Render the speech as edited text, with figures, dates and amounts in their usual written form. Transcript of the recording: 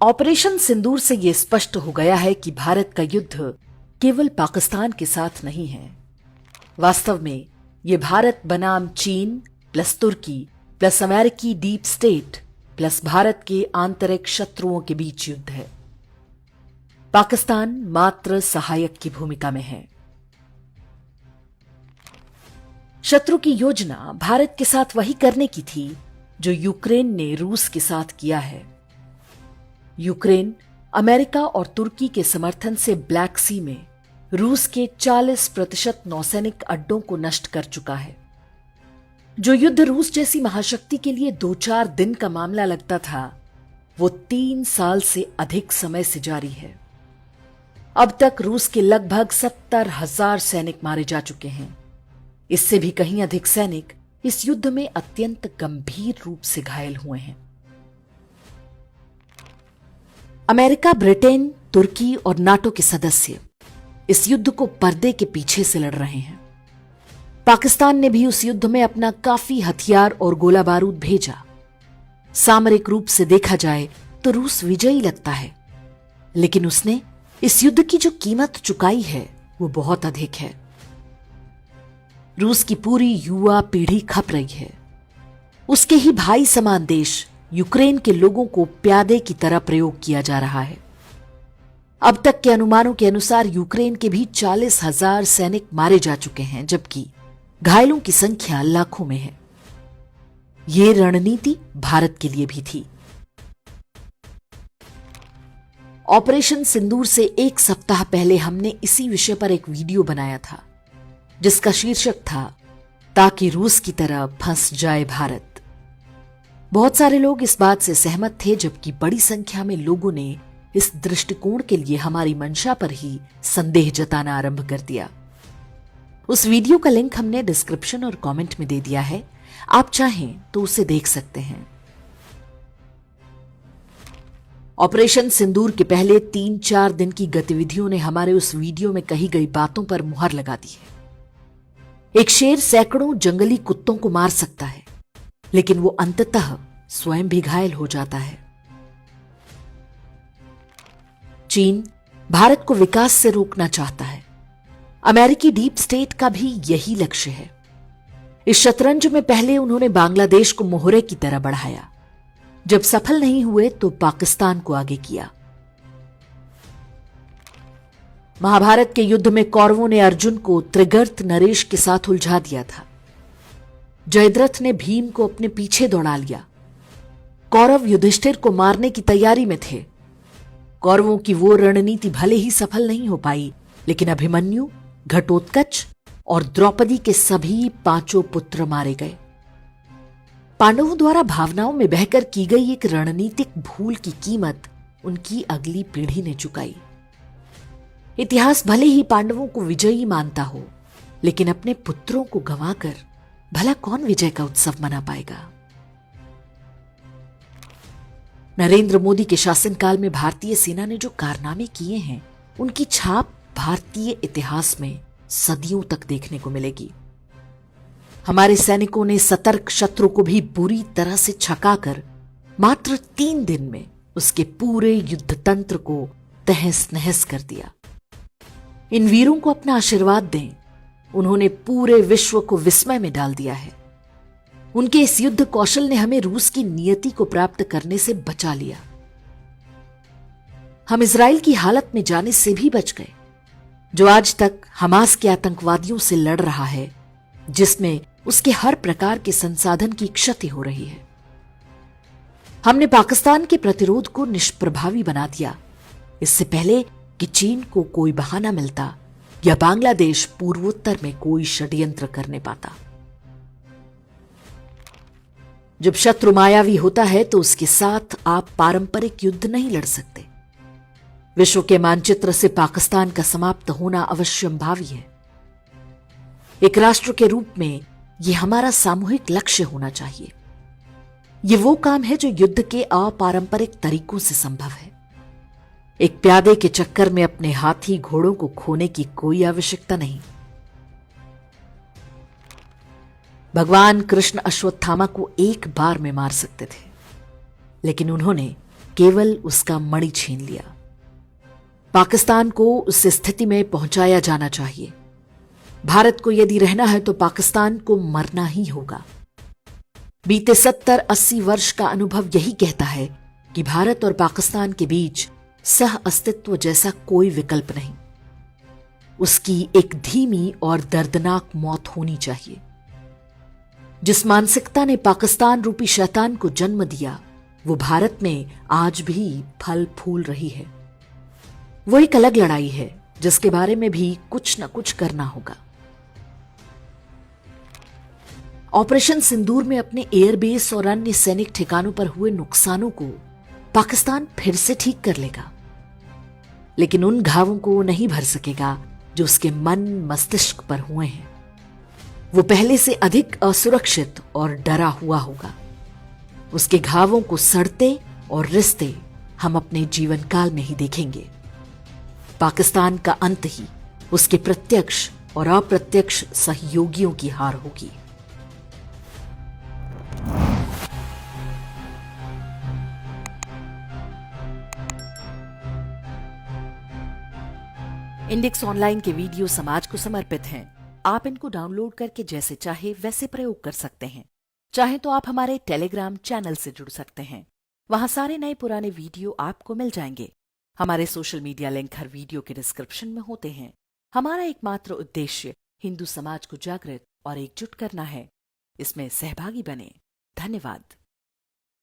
Operation सिंदूर से यह स्पष्ट हो गया है कि भारत का युद्ध केवल पाकिस्तान के साथ नहीं है। वास्तव में यह भारत बनाम चीन प्लस तुर्की प्लस अमेरिकी डीप स्टेट प्लस भारत के आंतरिक शत्रुओं के बीच युद्ध है। पाकिस्तान मात्र सहायक की भूमिका में है। शत्रु की योजना भारत के साथ वही करने की थी जो यूक्रेन ने रूस के साथ किया है। यूक्रेन अमेरिका और तुर्की के समर्थन से ब्लैक सी में रूस के 40% नौसैनिक अड्डों को नष्ट कर चुका है। जो युद्ध रूस जैसी महाशक्ति के लिए 2-4 दिन का मामला लगता था, वो 3 साल से अधिक समय से जारी है। अब तक रूस के लगभग 70,000 सैनिक मारे जा चुके हैं। इससे भी कहीं अधिक सैनिक इस युद्ध में अत्यंत गंभीर रूप से घायल हुए हैं। अमेरिका, ब्रिटेन, तुर्की और नाटो के सदस्य इस युद्ध को पर्दे के पीछे से लड़ रहे हैं। पाकिस्तान ने भी उस युद्ध में अपना काफी हथियार और गोला बारूद भेजा। सामरिक रूप से देखा जाए तो रूस विजयी लगता है, लेकिन उसने इस युद्ध की जो कीमत चुकाई है वो बहुत अधिक है। रूस की पूरी युवा पीढ़ी खप रही है। उसके ही भाई समान देश यूक्रेन के लोगों को प्यादे की तरह प्रयोग किया जा रहा है। अब तक के अनुमानों के अनुसार यूक्रेन के भी 40,000 सैनिक मारे जा चुके हैं, जबकि घायलों की संख्या लाखों में है। ये रणनीति भारत के लिए भी थी। ऑपरेशन सिंदूर से 1 सप्ताह पहले हमने इसी विषय पर एक वीडियो बनाया था, जिसका शीर्षक था ताकि रूस की तरह फंस जाए भारत। बहुत सारे लोग इस बात से सहमत थे, जबकि बड़ी संख्या में लोगों ने इस दृष्टिकोण के लिए हमारी मंशा पर ही संदेह जताना आरंभ कर दिया। उस वीडियो का लिंक हमने डिस्क्रिप्शन और कमेंट में दे दिया है, आप चाहें तो उसे देख सकते हैं। ऑपरेशन सिंदूर के पहले 3-4 दिन की गतिविधियों ने हमारे उस वीडियो में कही गई बातों पर मुहर लगा दी है। एक शेर सैकड़ों जंगली कुत्तों को मार सकता है, लेकिन वो अंततः स्वयं भी घायल हो जाता है। चीन भारत को विकास से रोकना चाहता है। अमेरिकी डीप स्टेट का भी यही लक्ष्य है। इस शतरंज में पहले उन्होंने बांग्लादेश को मोहरे की तरह बढ़ाया। जब सफल नहीं हुए तो पाकिस्तान को आगे किया। महाभारत के युद्ध में कौरवों ने अर्जुन को त्रिगर्त नरेश के साथ उलझा दिया था। जयद्रथ ने भीम को अपने पीछे दौड़ा लिया। कौरव युधिष्ठिर को मारने की तैयारी में थे। कौरवों की वो रणनीति भले ही सफल नहीं हो पाई, लेकिन अभिमन्यु, घटोत्कच और द्रौपदी के सभी 5 पुत्र मारे गए। पांडवों द्वारा भावनाओं में बहकर की गई एक रणनीतिक भूल की कीमत उनकी अगली पीढ़ी ने चुकाई। इतिहास भले ही पांडवों को विजयी मानता हो, लेकिन अपने पुत्रों को गंवाकर भला कौन विजय का उत्सव मना पाएगा। नरेंद्र मोदी के शासनकाल में भारतीय सेना ने जो कारनामे किए हैं, उनकी छाप भारतीय इतिहास में सदियों तक देखने को मिलेगी। हमारे सैनिकों ने सतर्क शत्रु को भी बुरी तरह से छकाकर मात्र 3 दिन में उसके पूरे युद्ध तंत्र को तहस नहस कर दिया। इन वीरों को अपना आशीर्वाद दें। उन्होंने पूरे विश्व को विस्मय में डाल दिया है। उनके इस युद्ध कौशल ने हमें रूस की नियति को प्राप्त करने से बचा लिया। हम इजराइल की हालत में जाने से भी बच गए, जो आज तक हमास के आतंकवादियों से लड़ रहा है, जिसमें उसके हर प्रकार के संसाधन की क्षति हो रही है। हमने पाकिस्तान के प्रतिरोध को निष्प्रभावी बना दिया, इससे पहले कि चीन को कोई बहाना मिलता या बांग्लादेश पूर्वोत्तर में कोई षड्यंत्र करने पाता। जब शत्रु मायावी होता है तो उसके साथ आप पारंपरिक युद्ध नहीं लड़ सकते। विश्व के मानचित्र से पाकिस्तान का समाप्त होना अवश्यंभावी है। एक राष्ट्र के रूप में यह हमारा सामूहिक लक्ष्य होना चाहिए। यह वो काम है जो युद्ध के अपारंपरिक तरीकों से संभव है। एक प्यादे के चक्कर में अपने हाथी घोड़ों को खोने की कोई आवश्यकता नहीं। भगवान कृष्ण अश्वत्थामा को एक बार में मार सकते थे, लेकिन उन्होंने केवल उसका मणि छीन लिया। पाकिस्तान को उस स्थिति में पहुंचाया जाना चाहिए। भारत को यदि रहना है तो पाकिस्तान को मरना ही होगा। बीते 70-80 वर्ष का अनुभव यही कहता है कि भारत और पाकिस्तान के बीच सह अस्तित्व जैसा कोई विकल्प नहीं। उसकी एक धीमी और दर्दनाक मौत होनी चाहिए। जिस मानसिकता ने पाकिस्तान रूपी शैतान को जन्म दिया, वो भारत में आज भी फल फूल रही है। वो एक अलग लड़ाई है जिसके बारे में भी कुछ न कुछ करना होगा। ऑपरेशन सिंदूर में अपने एयरबेस और अन्य सैनिक ठिकानों पर हुए नुकसानों को पाकिस्तान फिर से ठीक कर लेगा, लेकिन उन घावों को नहीं भर सकेगा जो उसके मन मस्तिष्क पर हुए हैं। वो पहले से अधिक असुरक्षित और डरा हुआ होगा। उसके घावों को सड़ते और रिश्ते हम अपने जीवन काल में ही देखेंगे। पाकिस्तान का अंत ही उसके प्रत्यक्ष और अप्रत्यक्ष सहयोगियों की हार होगी। इंडेक्स ऑनलाइन के वीडियो समाज को समर्पित हैं। आप इनको डाउनलोड करके जैसे चाहे वैसे प्रयोग कर सकते हैं। चाहे तो आप हमारे टेलीग्राम चैनल से जुड़ सकते हैं। वहां सारे नए पुराने वीडियो आपको मिल जाएंगे। हमारे सोशल मीडिया लिंक हर वीडियो के डिस्क्रिप्शन में होते हैं। हमारा एकमात्र उद्देश्य हिंदू समाज को जागृत और एकजुट करना है। इसमें सहभागी बने। धन्यवाद।